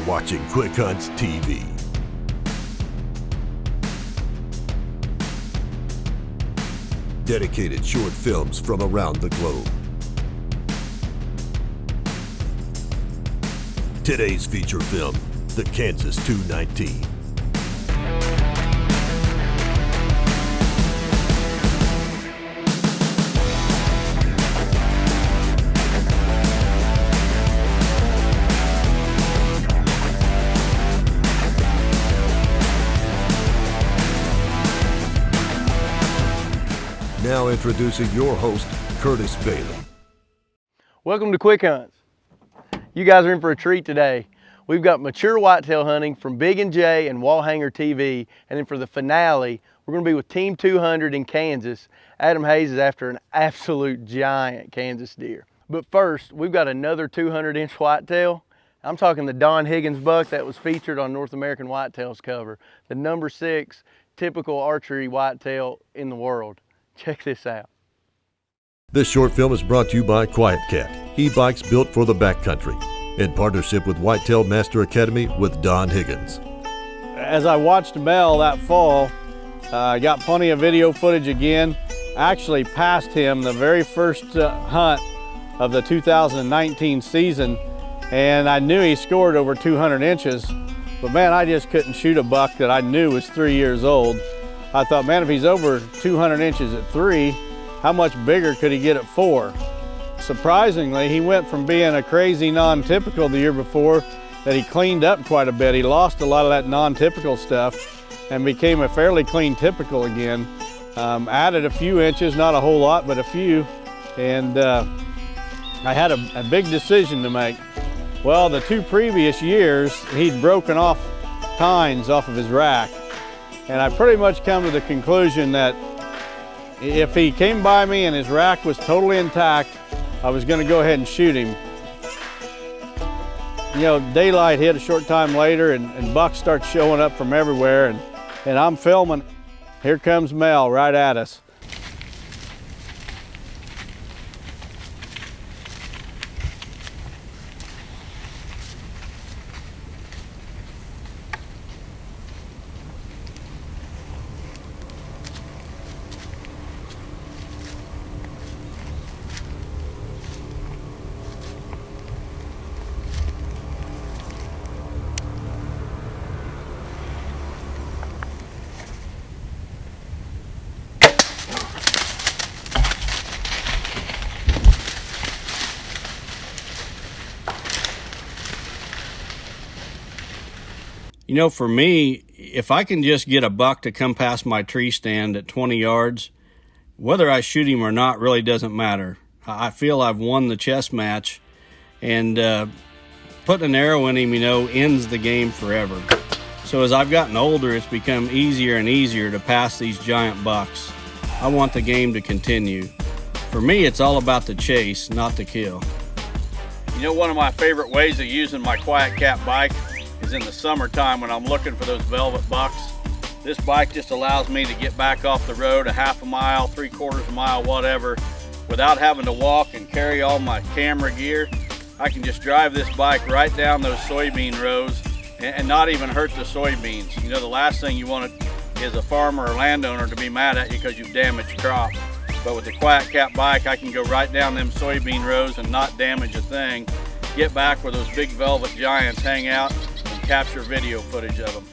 watching Quick Hunts TV. Dedicated short films from around the globe. Today's feature film, the Kansas 219. Now introducing your host, Curtis Bailey. Welcome to Quick Hunts. You guys are in for a treat today. We've got mature whitetail hunting from Big&J and Wall Hanger TV, and then for the finale, we're going to be with Team 200 in Kansas. Adam Hayes is after an absolute giant Kansas deer. But first, we've got another 200-inch whitetail. I'm talking the Don Higgins buck that was featured on North American Whitetails cover, the number 6 typical archery whitetail in the world. Check this out. This short film is brought to you by Quiet Cat, e-bikes built for the backcountry, in partnership with Whitetail Master Academy with Don Higgins. As I watched Mel that fall, I got plenty of video footage again. Actually passed him the very first hunt of the 2019 season, and I knew he scored over 200 inches, but man, I just couldn't shoot a buck that I knew was 3 years old. I thought, man, if he's over 200 inches at 3, how much bigger could he get at 4? Surprisingly, he went from being a crazy non-typical the year before that he cleaned up quite a bit. He lost a lot of that non-typical stuff and became a fairly clean typical again. Added a few inches, not a whole lot, but a few. And I had a big decision to make. Well, the 2 previous years, he'd broken off tines off of his rack. And I pretty much come to the conclusion that if he came by me and his rack was totally intact, I was going to go ahead and shoot him. You know, daylight hit a short time later and bucks start showing up from everywhere, and I'm filming. Here comes Mel right at us. You know, for me, if I can just get a buck to come past my tree stand at 20 yards, whether I shoot him or not really doesn't matter. I feel I've won the chess match, and putting an arrow in him, you know, ends the game forever. So as I've gotten older, it's become easier and easier to pass these giant bucks. I want the game to continue. For me, it's all about the chase, not the kill. You know, one of my favorite ways of using my Quiet Cat bike is in the summertime when I'm looking for those velvet bucks. This bike just allows me to get back off the road a half a mile, 3/4 of a mile, whatever, without having to walk and carry all my camera gear. I can just drive this bike right down those soybean rows and not even hurt the soybeans. You know, the last thing you want is a farmer or landowner to be mad at you because you've damaged crop. But with the Quiet Cat bike, I can go right down them soybean rows and not damage a thing, get back where those big velvet giants hang out, and capture video footage of them.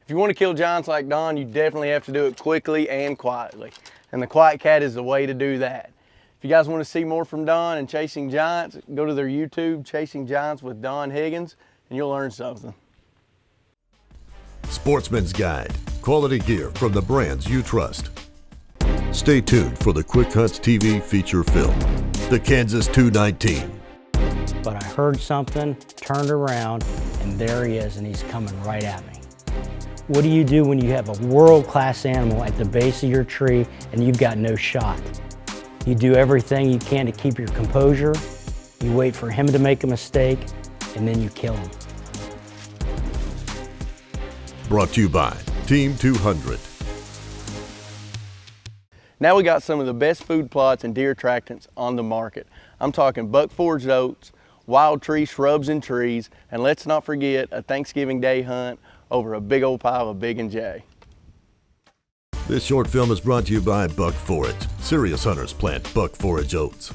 If you want to kill giants like Don, you definitely have to do it quickly and quietly. And the Quiet Cat is the way to do that. If you guys want to see more from Don and Chasing Giants, go to their YouTube, Chasing Giants with Don Higgins, and you'll learn something. Sportsman's Guide, quality gear from the brands you trust. Stay tuned for the Quick Hunts TV feature film, the Kansas 219. But I heard something, turned around, and there he is, and he's coming right at me. What do you do when you have a world-class animal at the base of your tree and you've got no shot? You do everything you can to keep your composure, you wait for him to make a mistake, and then you kill him. Brought to you by Team 200. Now we got some of the best food plots and deer attractants on the market. I'm talking buck foraged oats, wild tree shrubs and trees, and let's not forget a Thanksgiving Day hunt over a big old pile of Big&J. This short film is brought to you by Buck Forage. Serious hunters plant Buck Forage oats.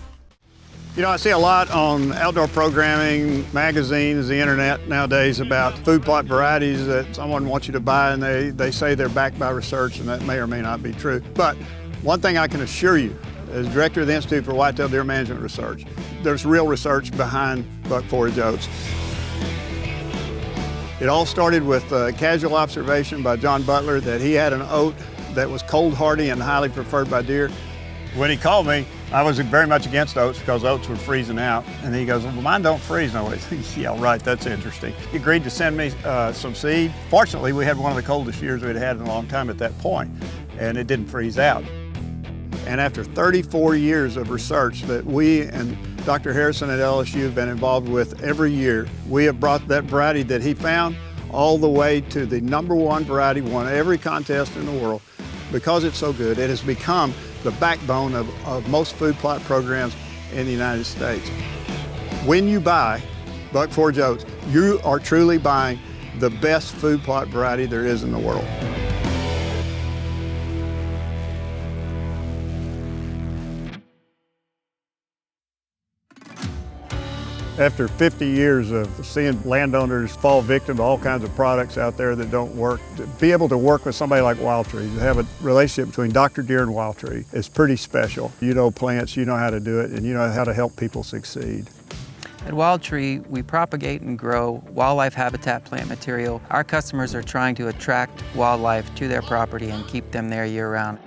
You know, I see a lot on outdoor programming, magazines, the internet nowadays about food plot varieties that someone wants you to buy, and they say they're backed by research, and that may or may not be true. But one thing I can assure you, as director of the Institute for Whitetail Deer Management Research, there's real research behind Buck Forage oats. It all started with a casual observation by John Butler that he had an oat that was cold hardy and highly preferred by deer. When he called me, I was very much against oats because oats were freezing out. And he goes, well, mine don't freeze. And I went, yeah, right, that's interesting. He agreed to send me some seed. Fortunately, we had one of the coldest years we'd had in a long time at that point, and it didn't freeze out. And after 34 years of research that we and Dr. Harrison at LSU have been involved with every year, we have brought that variety that he found all the way to the #1 variety, won every contest in the world. Because it's so good, it has become the backbone of most food plot programs in the United States. When you buy Buck Forage oats, you are truly buying the best food plot variety there is in the world. After 50 years of seeing landowners fall victim to all kinds of products out there that don't work, to be able to work with somebody like Wild Tree, to have a relationship between Dr. Deer and Wild Tree is pretty special. You know plants, you know how to do it, and you know how to help people succeed. At Wild Tree, we propagate and grow wildlife habitat plant material. Our customers are trying to attract wildlife to their property and keep them there year-round.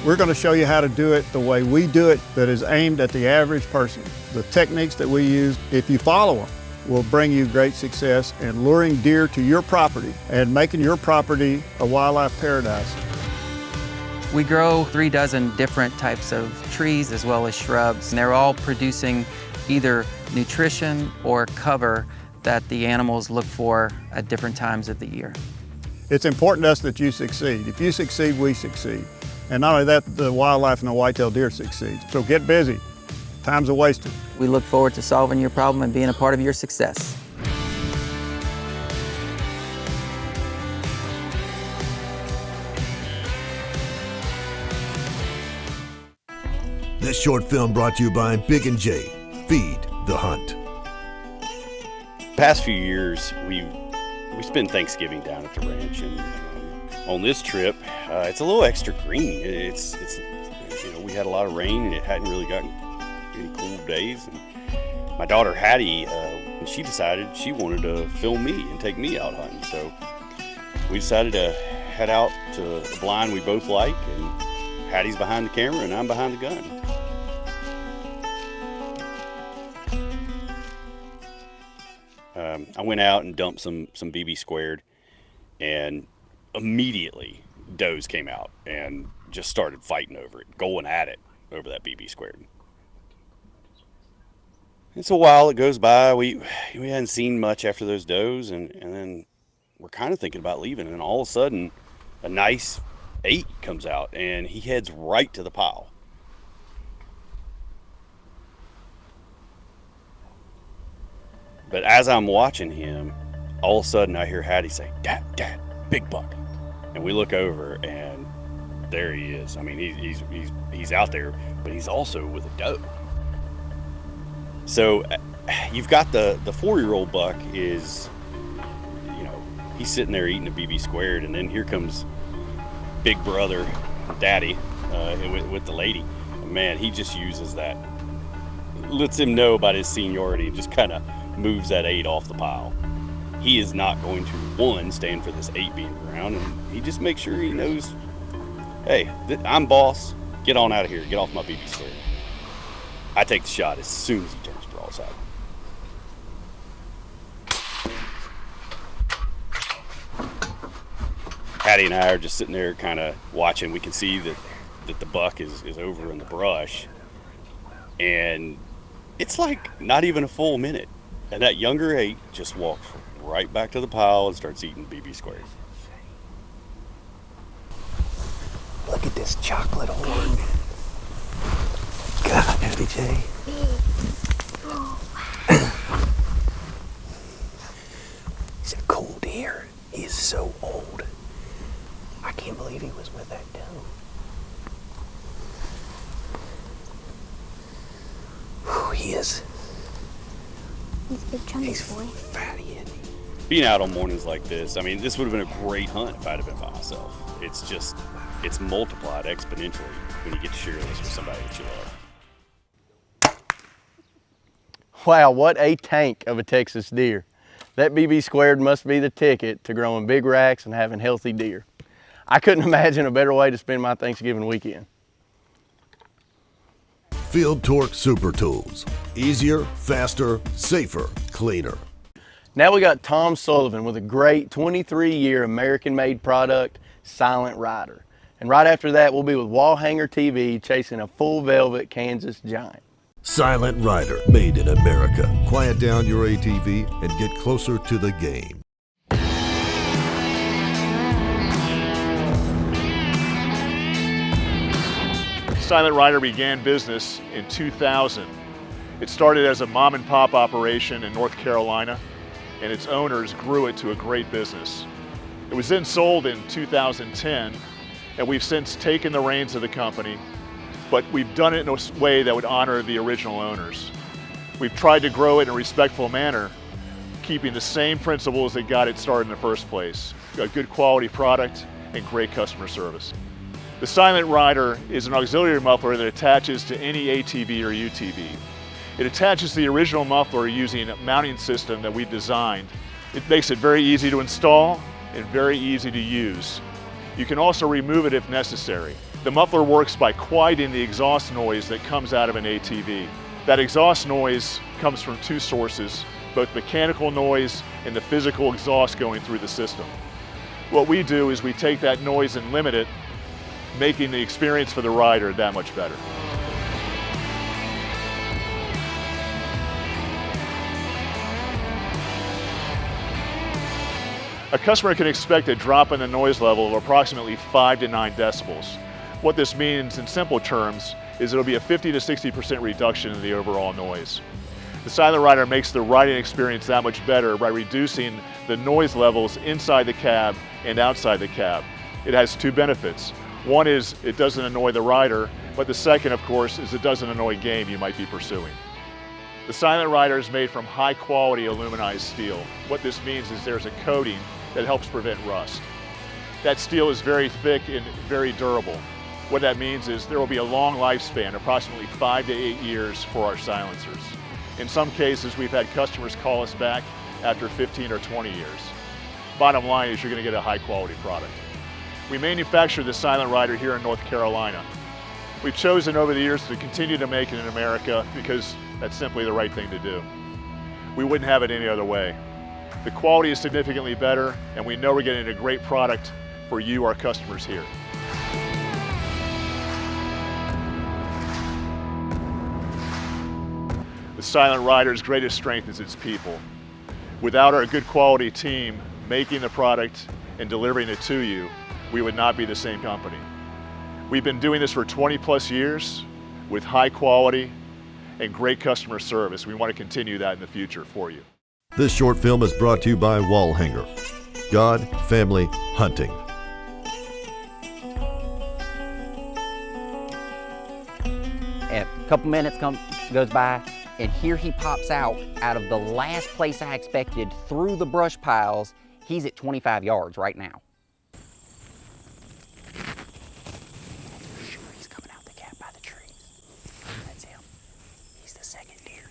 We're going to show you how to do it the way we do it, that is aimed at the average person. The techniques that we use, if you follow them, will bring you great success in luring deer to your property and making your property a wildlife paradise. We grow 3 dozen different types of trees as well as shrubs, and they're all producing either nutrition or cover that the animals look for at different times of the year. It's important to us that you succeed. If you succeed, we succeed. And not only that, the wildlife and the whitetail deer succeed. So get busy. Time's a wasted. We look forward to solving your problem and being a part of your success. This short film brought to you by Big&J. Feed the hunt. Past few years, we spend Thanksgiving down at the ranch, and on this trip, it's a little extra green. It's you know, we had a lot of rain and it hadn't really gotten any cool days. And my daughter Hattie, she decided she wanted to film me and take me out hunting. So we decided to head out to a blind we both like, and Hattie's behind the camera and I'm behind the gun. I went out and dumped some BB squared, and immediately does came out and just started fighting over it, going at it over that BB squared. It's a while, it goes by. We hadn't seen much after those does, and then we're kind of thinking about leaving, and all of a sudden a nice 8 comes out and he heads right to the pile. But as I'm watching him, all of a sudden I hear Hattie say, "Dad, Dad, big buck." And we look over and there he is. I mean, he's out there, but he's also with a doe. So you've got the 4-year-old buck is, you know, he's sitting there eating a BB squared, and then here comes big brother, daddy, with the lady. And man, he just uses that, lets him know about his seniority, and just kind of moves that 8 off the pile. He is not going to, one, stand for this 8 being around, and he just makes sure he knows, hey, I'm boss, get on out of here, get off my BB square. I take the shot as soon as he turns broadside. Hattie and I are just sitting there kind of watching. We can see that the buck is over in the brush, and it's like not even a full minute, and that younger 8 just walks right back to the pile and starts eating BB squares. this chocolate horn. God, Howdy Jay. He's a cool deer. He is so old. I can't believe he was with that doe. Whew, he is. He's a big chunky He's boy. fatty, isn't he? Being out on mornings like this, I mean, this would have been a great hunt if I'd have been by myself. It's multiplied exponentially when you get to share this with somebody that you love. Wow, what a tank of a Texas deer. That BB squared must be the ticket to growing big racks and having healthy deer. I couldn't imagine a better way to spend my Thanksgiving weekend. Field Torque Super Tools. Easier, faster, safer, cleaner. Now we got Tom Sullivan with a great 23-year American-made product, Silent Rider. And right after that, we'll be with Wallhanger TV chasing a full velvet Kansas giant. Silent Rider, made in America. Quiet down your ATV and get closer to the game. Silent Rider began business in 2000. It started as a mom and pop operation in North Carolina, and its owners grew it to a great business. It was then sold in 2010, and we've since taken the reins of the company, but we've done it in a way that would honor the original owners. We've tried to grow it in a respectful manner, keeping the same principles that got it started in the first place: a good quality product and great customer service. The Silent Rider is an auxiliary muffler that attaches to any ATV or UTV. It attaches to the original muffler using a mounting system that we've designed. It makes it very easy to install and very easy to use. You can also remove it if necessary. The muffler works by quieting the exhaust noise that comes out of an ATV. That exhaust noise comes from two sources, both mechanical noise and the physical exhaust going through the system. What we do is we take that noise and limit it, making the experience for the rider that much better. A customer can expect a drop in the noise level of approximately 5 to 9 decibels. What this means in simple terms is it'll be a 50 to 60% reduction in the overall noise. The Silent Rider makes the riding experience that much better by reducing the noise levels inside the cab and outside the cab. It has two benefits. One is it doesn't annoy the rider, but the second, of course, is it doesn't annoy game you might be pursuing. The Silent Rider is made from high quality aluminized steel. What this means is there's a coating that helps prevent rust. That steel is very thick and very durable. What that means is there will be a long lifespan, approximately 5 to 8 years for our silencers. In some cases, we've had customers call us back after 15 or 20 years. Bottom line is you're going to get a high quality product. We manufacture the Silent Rider here in North Carolina. We've chosen over the years to continue to make it in America because that's simply the right thing to do. We wouldn't have it any other way. The quality is significantly better, and we know we're getting a great product for you, our customers here. The Silent Rider's greatest strength is its people. Without our good quality team making the product and delivering it to you, we would not be the same company. We've been doing this for 20 plus years with high quality and great customer service. We want to continue that in the future for you. This short film is brought to you by Wallhanger. God, family, hunting. A couple minutes goes by, and here he pops out of the last place I expected through the brush piles. He's at 25 yards right now. He's coming out the gap by the trees. That's him. He's the second deer.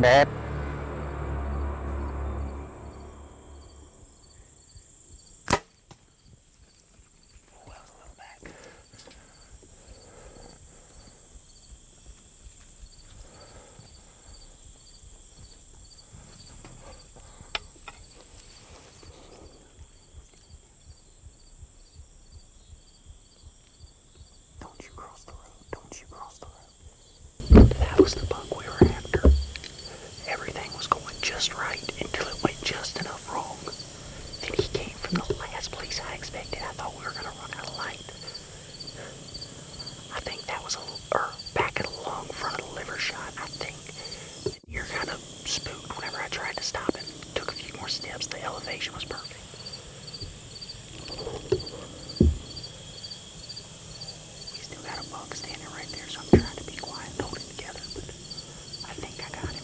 Dad. just right until it went just enough wrong. Then he came from the last place I expected. I thought we were gonna run out of light. I think that was back of the lung, front of the liver shot. I think the deer kind of spooked whenever I tried to stop him. Took a few more steps. The elevation was perfect. We still got a buck standing right there, so I'm trying to be quiet and hold it together, but I think I got him.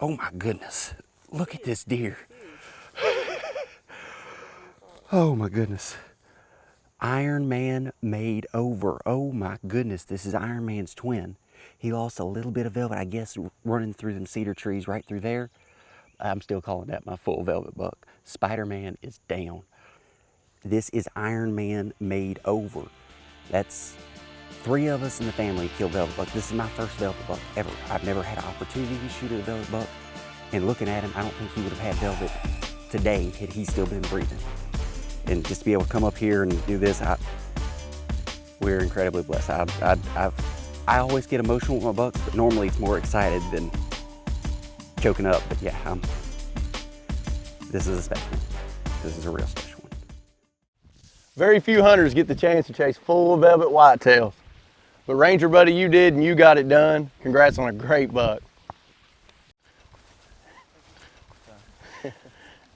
Oh my goodness. Look at this deer. Oh my goodness. Iron Man made over. Oh my goodness. This is Iron Man's twin. He lost a little bit of velvet, I guess, running through them cedar trees right through there. I'm still calling that my full velvet buck. Spider-Man is down. This is Iron Man made over. That's 3 of us in the family kill velvet buck. This is my first velvet buck ever. I've never had an opportunity to shoot a velvet buck. And looking at him, I don't think he would have had velvet today had he still been breathing. And just to be able to come up here and do this, we're incredibly blessed. I always get emotional with my bucks, but normally it's more excited than choking up. But yeah, this is a special one. This is a real special one. Very few hunters get the chance to chase full velvet whitetails. But Ranger buddy, you did and you got it done. Congrats on a great buck.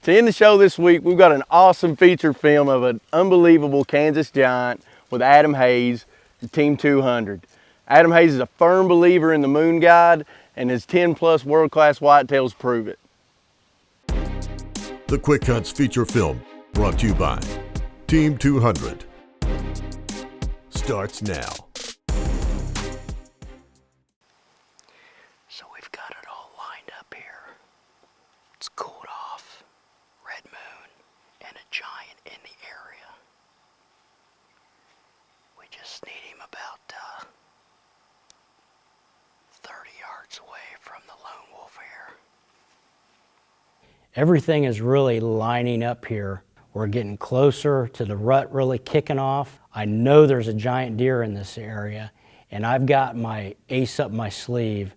To end the show this week, we've got an awesome feature film of an unbelievable Kansas giant with Adam Hayes, Team 200. Adam Hayes is a firm believer in the moon guide, and his 10+ world-class whitetails prove it. The Quick Hunts feature film, brought to you by Team 200, starts now. So we've got it all lined up here. It's cooled off, red moon, and a giant in the area. We just need him about 30 yards away from the lone wolf here. Everything is really lining up here. We're getting closer to the rut really kicking off. I know there's a giant deer in this area, and I've got my ace up my sleeve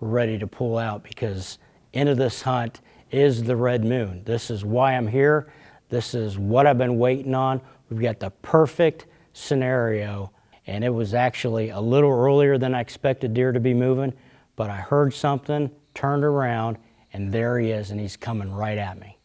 ready to pull out, because into this hunt is the red moon. This is why I'm here. This is what I've been waiting on. We've got the perfect scenario, and it was actually a little earlier than I expected deer to be moving, but I heard something, turned around, and there he is, and he's coming right at me.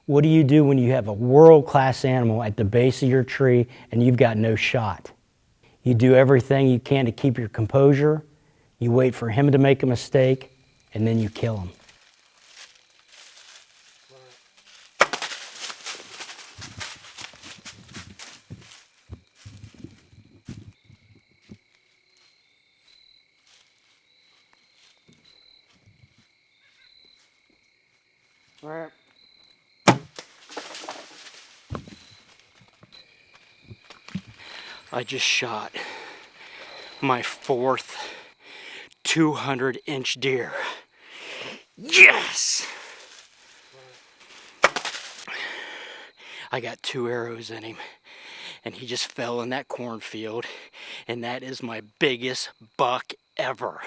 What do you do when you have a world-class animal at the base of your tree and you've got no shot? You do everything you can to keep your composure, you wait for him to make a mistake, and then you kill him. All right. I just shot my 4th 200-inch deer. Yes! I got 2 arrows in him, and he just fell in that cornfield, and that is my biggest buck ever.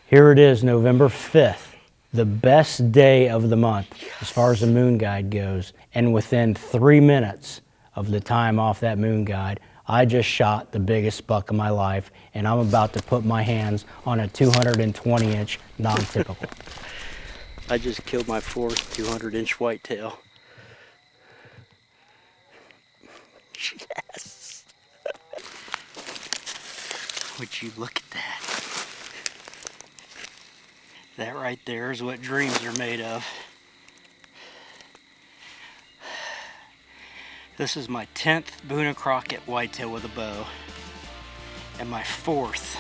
Here it is, November 5th, the best day of the month as far as the moon guide goes, and within 3 minutes of the time off that moon guide, I just shot the biggest buck of my life, and I'm about to put my hands on a 220-inch non-typical. I just killed my 4th 200-inch whitetail. Yes! Would you look at that? That right there is what dreams are made of. This is my 10th Boone and Crockett whitetail with a bow, and my 4th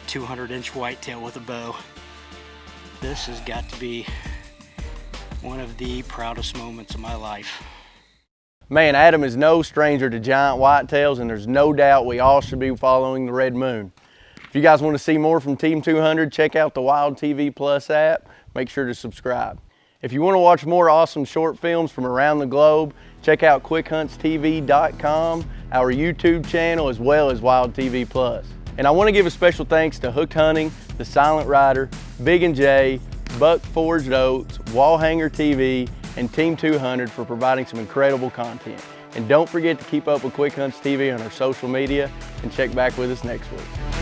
200-inch whitetail with a bow. This has got to be one of the proudest moments of my life. Man, Adam is no stranger to giant whitetails, and there's no doubt we all should be following the red moon. If you guys want to see more from Team 200, check out the Wild TV Plus app. Make sure to subscribe. If you want to watch more awesome short films from around the globe, check out QuickHuntsTV.com, our YouTube channel, as well as Wild TV Plus. And I want to give a special thanks to Hooked Hunting, The Silent Rider, Big&J, Buck Forged Oats, Wallhanger TV, and Team 200 for providing some incredible content. And don't forget to keep up with Quick Hunts TV on our social media and check back with us next week.